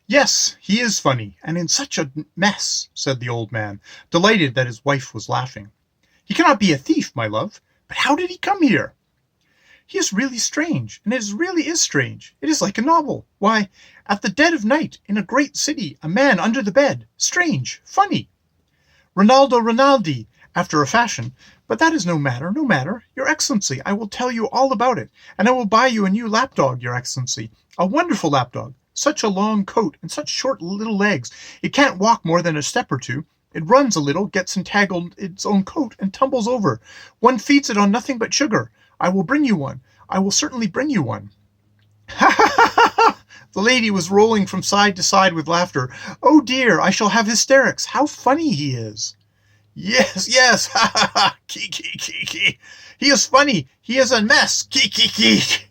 Yes, he is funny, and in such a mess, said the old man, delighted that his wife was laughing. He cannot be a thief, my love. But how did he come here? He is really strange, and really is strange. It is like a novel. Why, at the dead of night, in a great city, a man under the bed. Strange, funny. Rinaldo Rinaldi, after a fashion. But that is no matter, no matter. Your Excellency, I will tell you all about it, and I will buy you a new lapdog, Your Excellency. A wonderful lapdog. Such a long coat, and such short little legs. It can't walk more than a step or two. It runs a little, gets entangled in its own coat, and tumbles over. One feeds it on nothing but sugar. I will bring you one. I will certainly bring you one. Ha ha ha ha ha! The lady was rolling from side to side with laughter. Oh dear, I shall have hysterics. How funny he is. Yes, yes, ha ha ha, ki. He is funny. He is a mess, ki.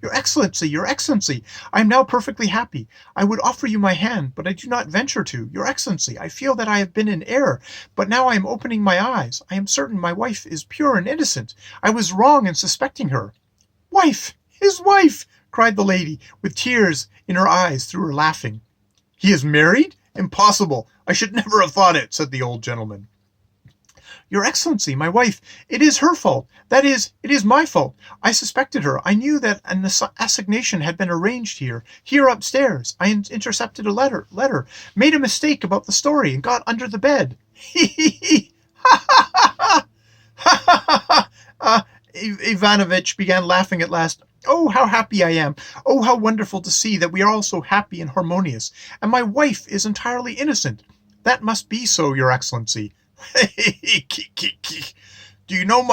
Your Excellency, Your Excellency, I am now perfectly happy. I would offer you my hand, but I do not venture to. Your Excellency, I feel that I have been in error, but now I am opening my eyes. I am certain my wife is pure and innocent. I was wrong in suspecting her. Wife! His wife! Cried the lady, with tears in her eyes through her laughing. He is married? Impossible! I should never have thought it, said the old gentleman. Your Excellency, my wife, it is her fault. That is, it is my fault. I suspected her. I knew that an assignation had been arranged here upstairs. I intercepted a letter, made a mistake about the story, and got under the bed. He! Ha ha ha ha! Ha ha ha ha! Ivanovitch began laughing at last. Oh, how happy I am! Oh, how wonderful to see that we are all so happy and harmonious. And my wife is entirely innocent. That must be so, Your Excellency. Do you know,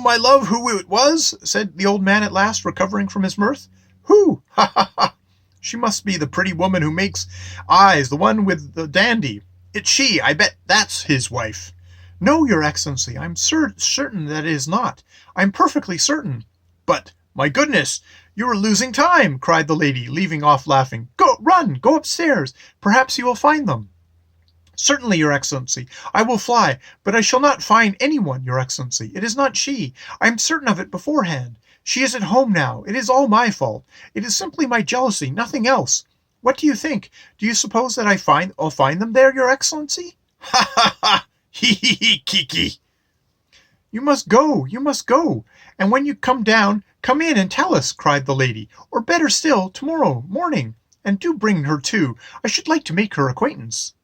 my love, who it was? Said the old man at last, recovering from his mirth. Who? Ha ha ha! She must be the pretty woman who makes eyes, the one with the dandy. It's she. I bet that's his wife. No, Your Excellency, I'm certain that it is not. I'm perfectly certain. But, my goodness, you are losing time, cried the lady, leaving off laughing. Go upstairs. Perhaps you will find them. Certainly, Your Excellency, I will fly, but I shall not find anyone, Your Excellency. It is not she. I am certain of it beforehand. She is at home now. It is all my fault. It is simply my jealousy, nothing else. What do you think? Do you suppose that I'll find them there, Your Excellency? Ha ha ha! He, kiki. You must go. And when you come down, come in and tell us, cried the lady. Or better still, tomorrow morning. And do bring her too. I should like to make her acquaintance.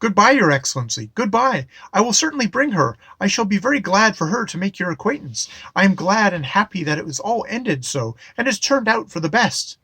Goodbye, Your Excellency. Goodbye. I will certainly bring her. I shall be very glad for her to make your acquaintance. I am glad and happy that it was all ended so, and has turned out for the best.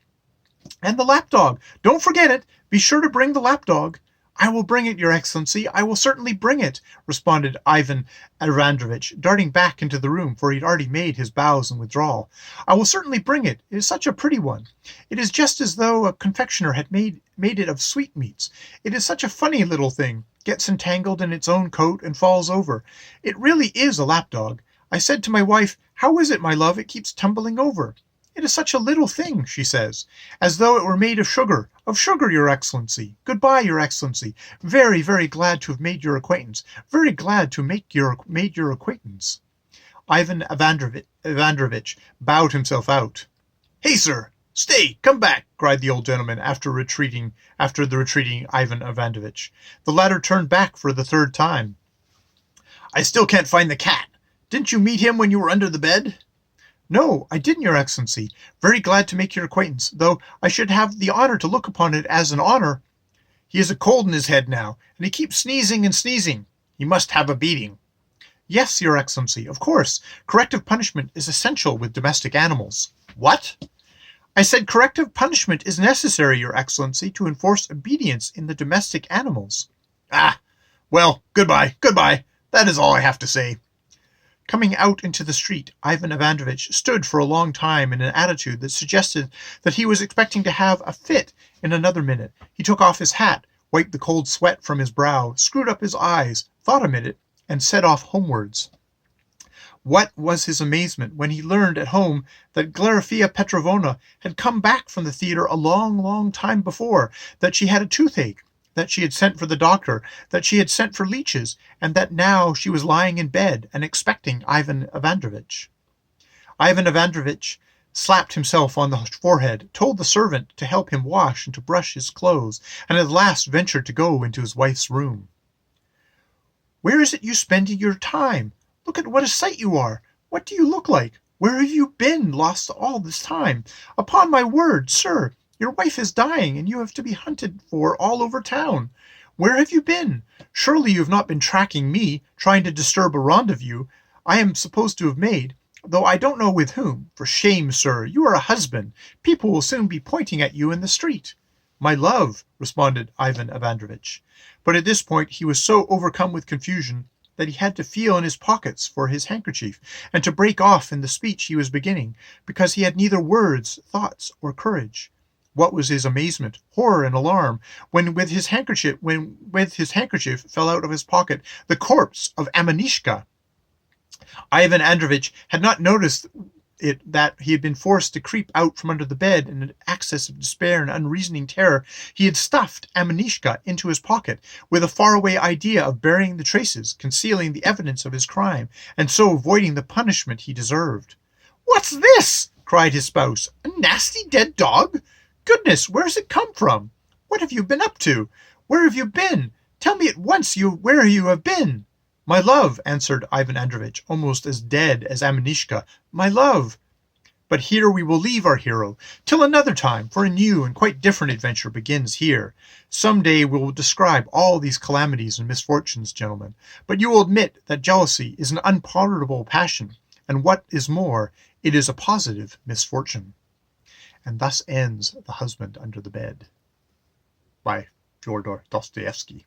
And the lapdog. Don't forget it. Be sure to bring the lapdog. I will bring it, Your Excellency. I will certainly bring it, responded Ivan Androvitch, darting back into the room, for he had already made his bows and withdrawal. I will certainly bring it. It is such a pretty one. It is just as though a confectioner had made it of sweetmeats. It is such a funny little thing. Gets entangled in its own coat and falls over. It really is a lapdog. I said to my wife, How is it, my love? It keeps tumbling over. It is such a little thing, she says, as though it were made of sugar. Of sugar, Your Excellency. Goodbye, Your Excellency. Very, very glad to have made your acquaintance. Very glad to made your acquaintance. Ivan Androvitch bowed himself out. Hey, sir! Stay! Come back! Cried the old gentleman after the retreating Ivan Androvitch. The latter turned back for the third time. I still can't find the cat. Didn't you meet him when you were under the bed? No, I didn't, Your Excellency. Very glad to make your acquaintance, though I should have the honor to look upon it as an honor. He has a cold in his head now, and he keeps sneezing and sneezing. He must have a beating. Yes, Your Excellency, of course. Corrective punishment is essential with domestic animals. What? I said corrective punishment is necessary, Your Excellency, to enforce obedience in the domestic animals. Ah, well, goodbye. That is all I have to say. Coming out into the street, Ivan Androvitch stood for a long time in an attitude that suggested that he was expecting to have a fit in another minute. He took off his hat, wiped the cold sweat from his brow, screwed up his eyes, thought a minute, and set off homewards. What was his amazement when he learned at home that Glorifia Petrovna had come back from the theatre a long, long time before, that she had a toothache, that she had sent for the doctor, that she had sent for leeches, and that now she was lying in bed and expecting Ivan Androvitch. Ivan Androvitch slapped himself on the forehead, told the servant to help him wash and to brush his clothes, and at last ventured to go into his wife's room. "Where is it you spend your time? Look at what a sight you are! What do you look like? Where have you been lost all this time? Upon my word, sir, your wife is dying, and you have to be hunted for all over town. Where have you been? Surely you have not been tracking me, trying to disturb a rendezvous I am supposed to have made, though I don't know with whom. For shame, sir, you are a husband. People will soon be pointing at you in the street." "My love," responded Ivan Androvitch. But at this point he was so overcome with confusion that he had to feel in his pockets for his handkerchief, and to break off in the speech he was beginning, because he had neither words, thoughts, or courage. What was his amazement, horror, and alarm when with his handkerchief fell out of his pocket the corpse of Amanishka. Ivan Androvitch had not noticed that he had been forced to creep out from under the bed in an access of despair and unreasoning terror. He had stuffed Amanishka into his pocket with a faraway idea of burying the traces, concealing the evidence of his crime, and so avoiding the punishment he deserved. "What's this?" cried his spouse. "A nasty dead dog? Goodness, where has it come from? What have you been up to? Where have you been? Tell me at once where you have been." "My love," answered Ivan Androvitch, almost as dead as Amanishka. "My love." But here we will leave our hero till another time, for a new and quite different adventure begins here. Some day we will describe all these calamities and misfortunes, gentlemen, but you will admit that jealousy is an unpardonable passion, and what is more, it is a positive misfortune. And thus ends The Husband Under the Bed by Fyodor Dostoevsky.